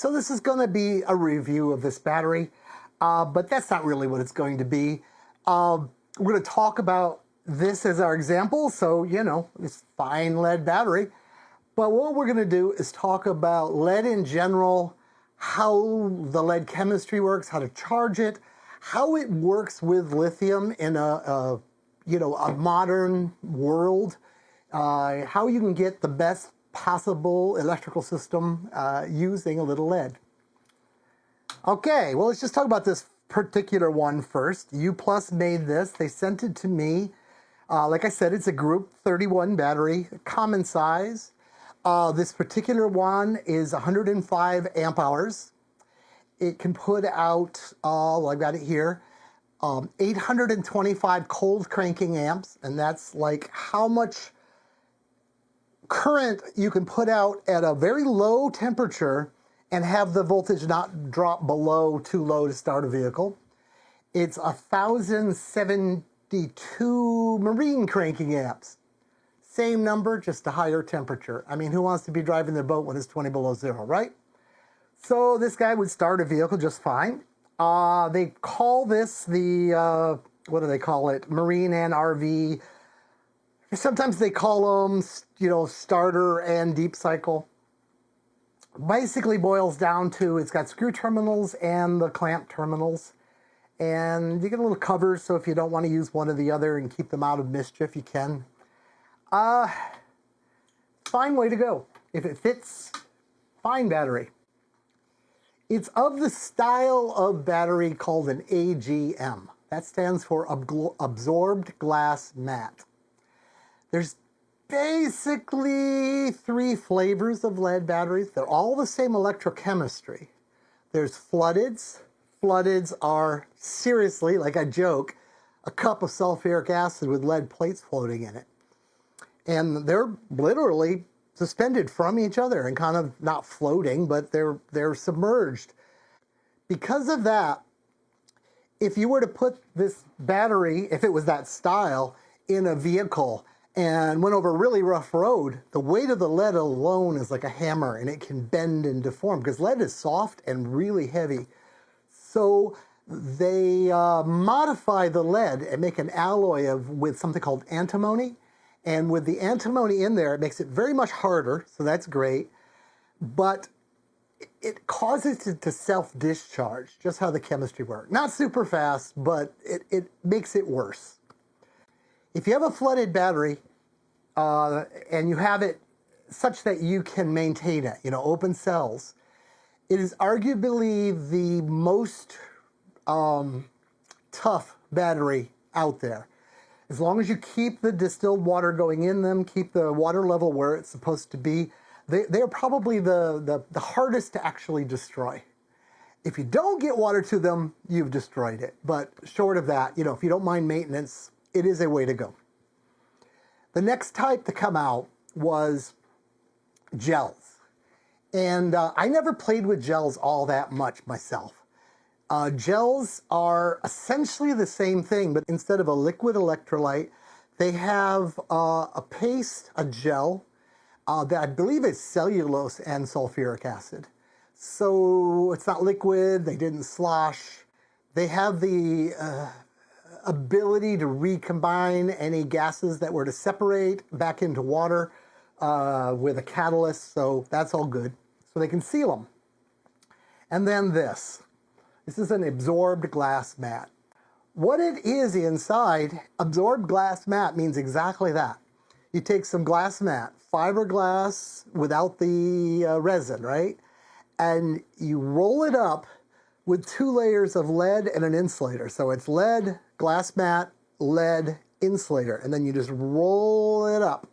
So this is going to be a review of this battery, but that's not really what it's going to be. We're going to talk about this as our example, so you know, it's fine lead battery. But what we're going to do is talk about lead in general, how the lead chemistry works, how to charge it, how it works with lithium in a modern world, how you can get the best possible electrical system using a little lead. Okay, well, let's just talk about this particular one first. Uplus made this. They sent it to me. Like I said, it's a group 31 battery, common size. This particular one is 105 amp hours. It can put out, I've got it here, 825 cold cranking amps, and that's like how much current you can put out at a very low temperature and have the voltage not drop below too low to start a vehicle. It's 1072 marine cranking amps. Same number, just a higher temperature. I mean, who wants to be driving their boat when it's 20 below zero, right? So this guy would start a vehicle just fine. They call this the, what do they call it? Marine and RV. Sometimes they call them, starter and deep cycle. Basically boils down to it's got screw terminals and the clamp terminals. And you get a little cover, so if you don't want to use one or the other and keep them out of mischief, you can. Fine way to go. If it fits, fine battery. It's of the style of battery called an AGM. That stands for absorbed glass matte. There's basically 3 flavors of lead batteries. They're all the same electrochemistry. There's floodeds. Floodeds are, seriously, like I joke, a cup of sulfuric acid with lead plates floating in it. And they're literally suspended from each other and kind of not floating, but they're submerged. Because of that, if you were to put this battery, if it was that style, in a vehicle and went over a really rough road, the weight of the lead alone is like a hammer and it can bend and deform because lead is soft and really heavy. So they modify the lead and make an alloy with something called antimony. And with the antimony in there, it makes it very much harder, so that's great. But it causes it to self-discharge, just how the chemistry works. Not super fast, but it makes it worse. If you have a flooded battery and you have it such that you can maintain it, open cells, it is arguably the most tough battery out there. As long as you keep the distilled water going in them, keep the water level where it's supposed to be, they are probably the hardest to actually destroy. If you don't get water to them, you've destroyed it. But short of that, if you don't mind maintenance, it is a way to go. The next type to come out was gels. And I never played with gels all that much myself. Gels are essentially the same thing, but instead of a liquid electrolyte, they have a paste, a gel, that I believe is cellulose and sulfuric acid. So it's not liquid, they didn't slosh. They have the ability to recombine any gases that were to separate back into water with a catalyst, so that's all good. So they can seal them. And then this. This is an absorbed glass mat. What it is inside, absorbed glass mat means exactly that. You take some glass mat, fiberglass without the resin, right? And you roll it up with 2 layers of lead and an insulator. So it's lead, glass mat, lead, insulator, and then you just roll it up.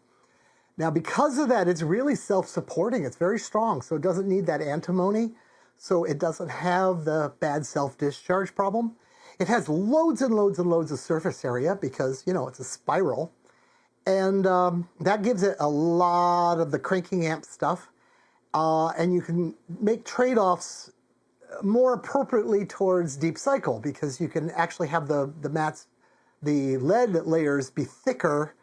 Now because of that, it's really self-supporting. It's very strong, so it doesn't need that antimony. So it doesn't have the bad self-discharge problem. It has loads and loads and loads of surface area because, it's a spiral. And that gives it a lot of the cranking amp stuff. And you can make trade-offs more appropriately towards deep cycle because you can actually have the lead layers be thicker.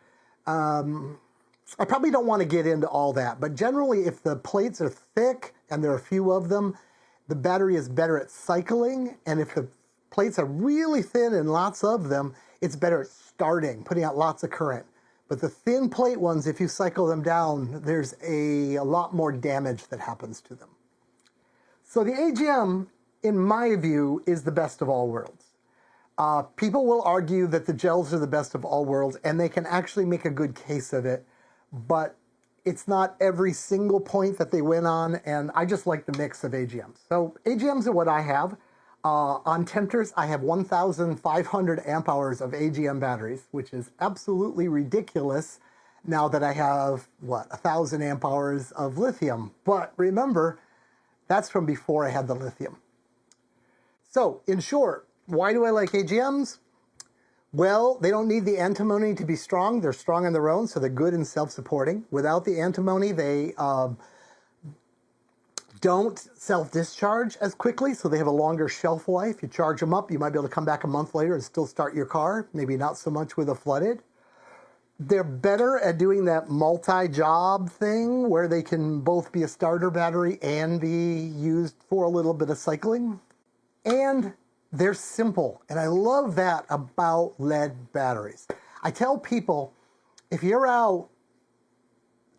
I probably don't want to get into all that, but generally if the plates are thick and there are a few of them, the battery is better at cycling, and if the plates are really thin and lots of them, it's better at starting, putting out lots of current. But the thin plate ones, if you cycle them down, there's a lot more damage that happens to them. So the AGM, in my view, is the best of all worlds. People will argue that the gels are the best of all worlds, and they can actually make a good case of it, but it's not every single point that they win on, and I just like the mix of AGMs. So AGMs are what I have. On Tempters, I have 1,500 amp hours of AGM batteries, which is absolutely ridiculous now that I have, 1,000 amp hours of lithium. But remember, that's from before I had the lithium. So, in short, why do I like AGMs? Well, they don't need the antimony to be strong. They're strong on their own, so they're good and self-supporting. Without the antimony, they don't self-discharge as quickly, so they have a longer shelf life. You charge them up, you might be able to come back a month later and still start your car, maybe not so much with a flooded. They're better at doing that multi-job thing where they can both be a starter battery and be used for a little bit of cycling. And they're simple, and I love that about lead batteries. I tell people, if you're out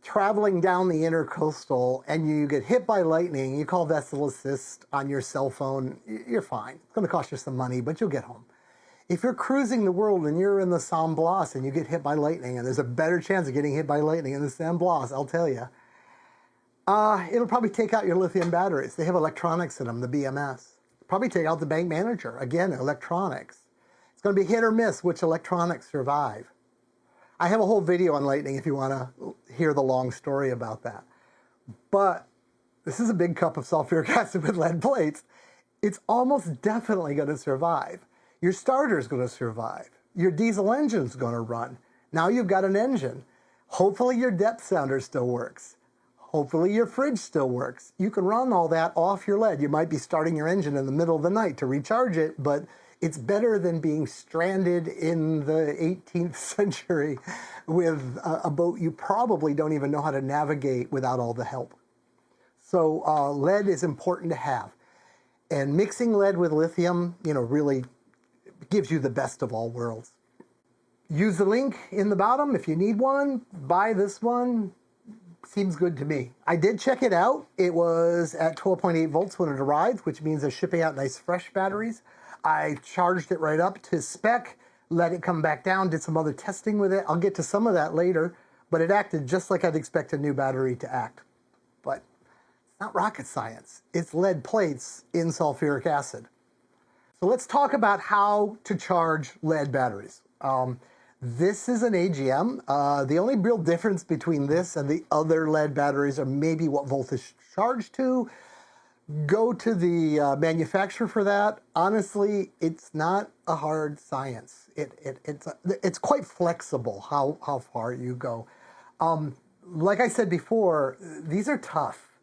traveling down the intercoastal and you get hit by lightning, you call vessel assist on your cell phone, you're fine. It's going to cost you some money, but you'll get home. If you're cruising the world and you're in the 𝗪𝗏 and you get hit by lightning, and there's a better chance of getting hit by lightning in the 𝗪𝗏, I'll tell you, it'll probably take out your lithium batteries. They have electronics in them, the BMS. Probably take out the bank manager. Again, electronics. It's going to be hit or miss which electronics survive. I have a whole video on lightning if you want to hear the long story about that. But this is a big cup of sulfuric acid with lead plates. It's almost definitely going to survive. Your starter's going to survive. Your diesel engine's going to run. Now you've got an engine. Hopefully your depth sounder still works. Hopefully your fridge still works. You can run all that off your lead. You might be starting your engine in the middle of the night to recharge it, but it's better than being stranded in the 18th century with a boat you probably don't even know how to navigate without all the help. So lead is important to have. And mixing lead with lithium, really gives you the best of all worlds. Use the link in the bottom if you need one. Buy this one. Seems good to me. I did check it out. It was at 12.8 volts when it arrived, which means they're shipping out nice fresh batteries. I charged it right up to spec, let it come back down, did some other testing with it. I'll get to some of that later, but it acted just like I'd expect a new battery to act. But it's not rocket science. It's lead plates in sulfuric acid. So let's talk about how to charge lead batteries. This is an AGM. The only real difference between this and the other lead batteries are maybe what voltage charged to. Go to the manufacturer for that. Honestly, it's not a hard science. It's quite flexible how far you go. Like I said before, these are tough.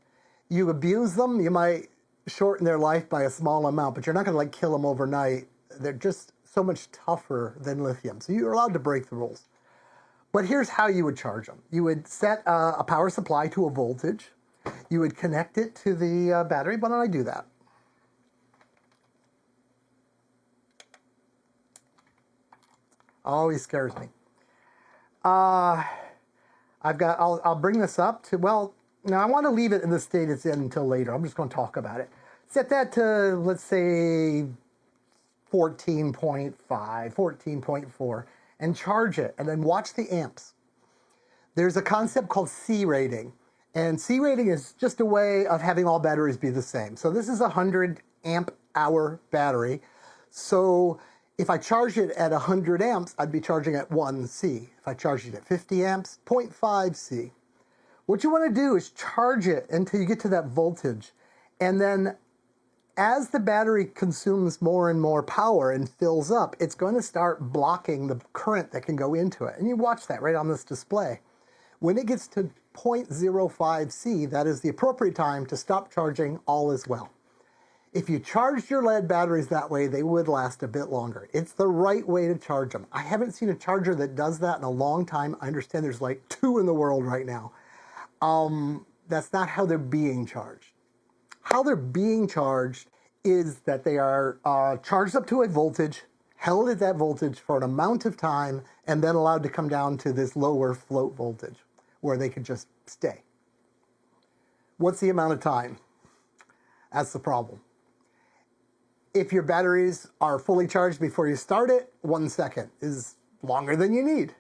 You abuse them, you might shorten their life by a small amount, but you're not going to kill them overnight. They're just so much tougher than lithium. So you're allowed to break the rules. But here's how you would charge them. You would set a power supply to a voltage. You would connect it to the battery. Why don't I do that? Always scares me. I'll bring this up to, now I want to leave it in the state it's in until later. I'm just going to talk about it. Set that to, let's say, 14.5, 14.4, and charge it, and then watch the amps. There's a concept called C rating, and C rating is just a way of having all batteries be the same. So this is a 100 amp hour battery. So if I charge it at 100 amps, I'd be charging at 1 C. If I charge it at 50 amps, 0.5 C. What you want to do is charge it until you get to that voltage, and then as the battery consumes more and more power and fills up, it's going to start blocking the current that can go into it. And you watch that right on this display. When it gets to 0.05 C, that is the appropriate time to stop charging. All is well. If you charged your lead batteries that way, they would last a bit longer. It's the right way to charge them. I haven't seen a charger that does that in a long time. I understand there's like 2 in the world right now. That's not how they're being charged. How they're being charged is that they are charged up to a voltage, held at that voltage for an amount of time, and then allowed to come down to this lower float voltage where they could just stay. What's the amount of time? That's the problem. If your batteries are fully charged before you start it, 1 second is longer than you need.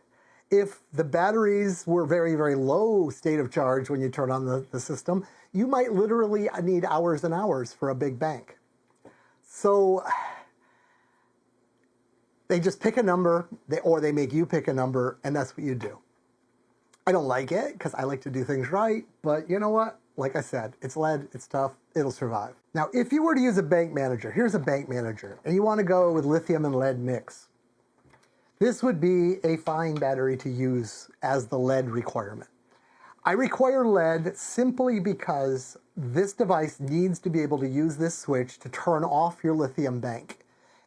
If the batteries were very, very low state of charge when you turn on the system, you might literally need hours and hours for a big bank. So they just pick a number, or they make you pick a number, and that's what you do. I don't like it because I like to do things right, but you know what? Like I said, it's lead, it's tough, it'll survive. Now, if you were to use a bank manager, here's a bank manager, and you want to go with lithium and lead mix. This would be a fine battery to use as the lead requirement. I require lead simply because this device needs to be able to use this switch to turn off your lithium bank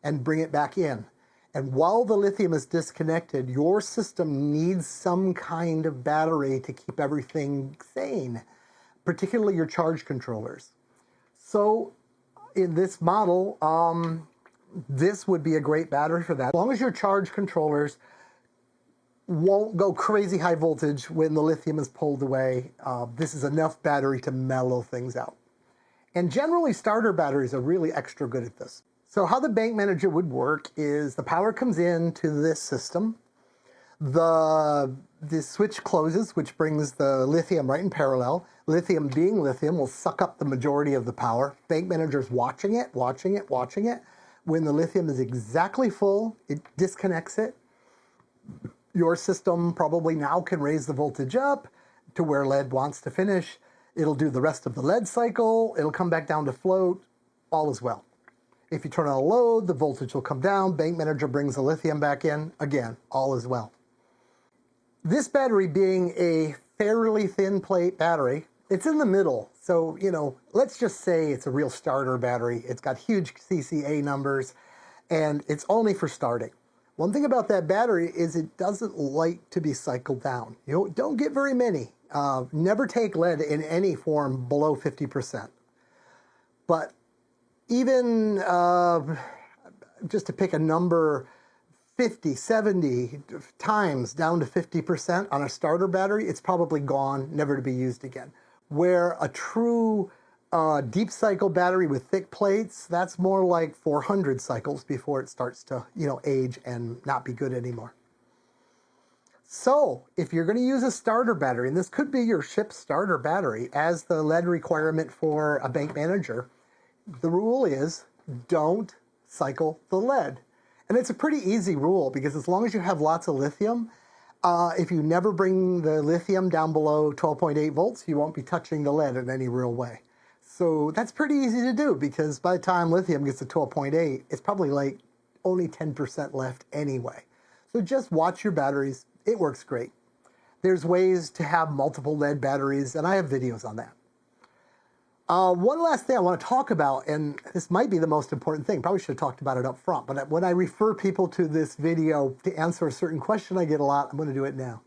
and bring it back in. And while the lithium is disconnected, your system needs some kind of battery to keep everything sane, particularly your charge controllers. So in this model, this would be a great battery for that. As long as your charge controllers won't go crazy high voltage when the lithium is pulled away, this is enough battery to mellow things out. And generally, starter batteries are really extra good at this. So how the bank manager would work is the power comes into this system, the switch closes, which brings the lithium right in parallel. Lithium being lithium will suck up the majority of the power. Bank manager's watching it, watching it, watching it. When the lithium is exactly full, it disconnects it. Your system probably now can raise the voltage up to where lead wants to finish. It'll do the rest of the lead cycle. It'll come back down to float. All is well. If you turn on a load, the voltage will come down. Bank manager brings the lithium back in. Again, all is well. This battery being a fairly thin plate battery, it's in the middle. So, you know, let's just say it's a real starter battery. It's got huge CCA numbers, and it's only for starting. One thing about that battery is it doesn't like to be cycled down. You don't get very many. Never take lead in any form below 50%. But even just to pick a number, 50, 70 times down to 50% on a starter battery, it's probably gone, never to be used again. Where a true deep cycle battery with thick plates, that's more like 400 cycles before it starts to, age and not be good anymore. So if you're going to use a starter battery, and this could be your ship's starter battery as the lead requirement for a bank manager, the rule is don't cycle the lead. And it's a pretty easy rule because as long as you have lots of lithium, if you never bring the lithium down below 12.8 volts, you won't be touching the lead in any real way. So that's pretty easy to do because by the time lithium gets to 12.8, it's probably like only 10% left anyway. So just watch your batteries. It works great. There's ways to have multiple lead batteries, and I have videos on that. One last thing I want to talk about, and this might be the most important thing, probably should have talked about it up front, but when I refer people to this video to answer a certain question I get a lot, I'm going to do it now.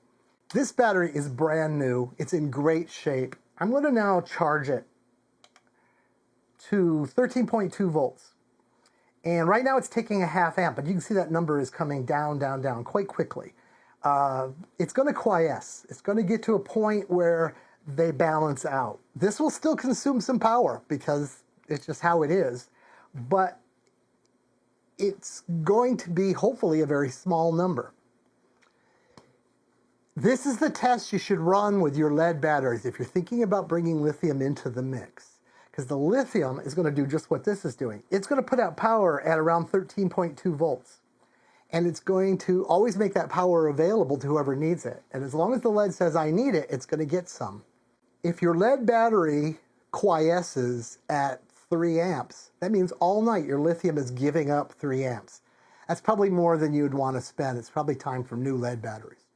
This battery is brand new. It's in great shape. I'm going to now charge it to 13.2 volts. And right now it's taking a half amp, but you can see that number is coming down, down, down quite quickly. It's going to quiesce. It's going to get to a point where they balance out. This will still consume some power because it's just how it is, but it's going to be hopefully a very small number. This is the test you should run with your lead batteries if you're thinking about bringing lithium into the mix, because the lithium is going to do just what this is doing. It's going to put out power at around 13.2 volts. And it's going to always make that power available to whoever needs it. And as long as the lead says, I need it, it's going to get some. If your lead battery quiesces at 3 amps, that means all night your lithium is giving up 3 amps. That's probably more than you'd want to spend. It's probably time for new lead batteries.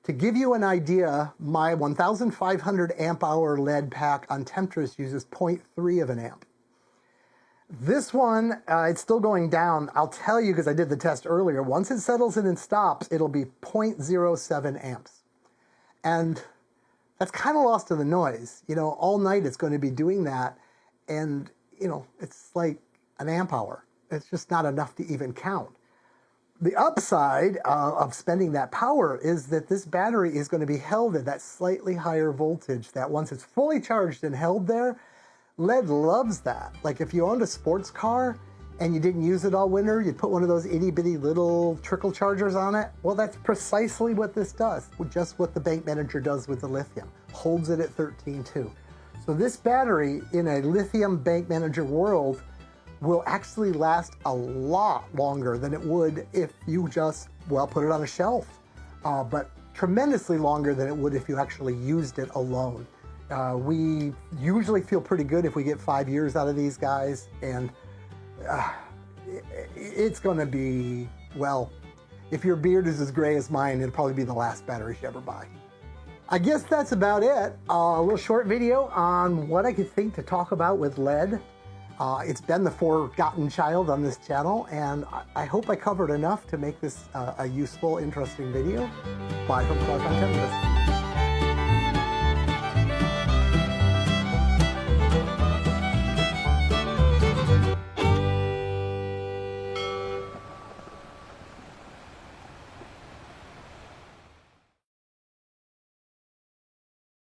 To give you an idea, my 1,500 amp hour lead pack on Temptress uses 0.3 of an amp. This one, it's still going down. I'll tell you because I did the test earlier. Once it settles in and stops, it'll be 0.07 amps. And that's kind of lost in the noise. All night it's going to be doing that. and you know, it's like an amp hour. It's just not enough to even count. The upside of spending that power is that this battery is going to be held at that slightly higher voltage, that once it's fully charged and held there, lead loves that. Like if you owned a sports car and you didn't use it all winter, you'd put one of those itty bitty little trickle chargers on it. Well, that's precisely what this does, just what the Bank Manager does with the lithium, holds it at 13.2. So this battery in a lithium Bank Manager world will actually last a lot longer than it would if you just, well, put it on a shelf, but tremendously longer than it would if you actually used it alone. We usually feel pretty good if we get 5 years out of these guys, and it's gonna be, well, if your beard is as gray as mine, it'll probably be the last battery you ever buy. I guess that's about it. A little short video on what I could think to talk about with lead. It's been the forgotten child on this channel, and I hope I covered enough to make this a useful, interesting video. Bye from 𝗏𝗏 content.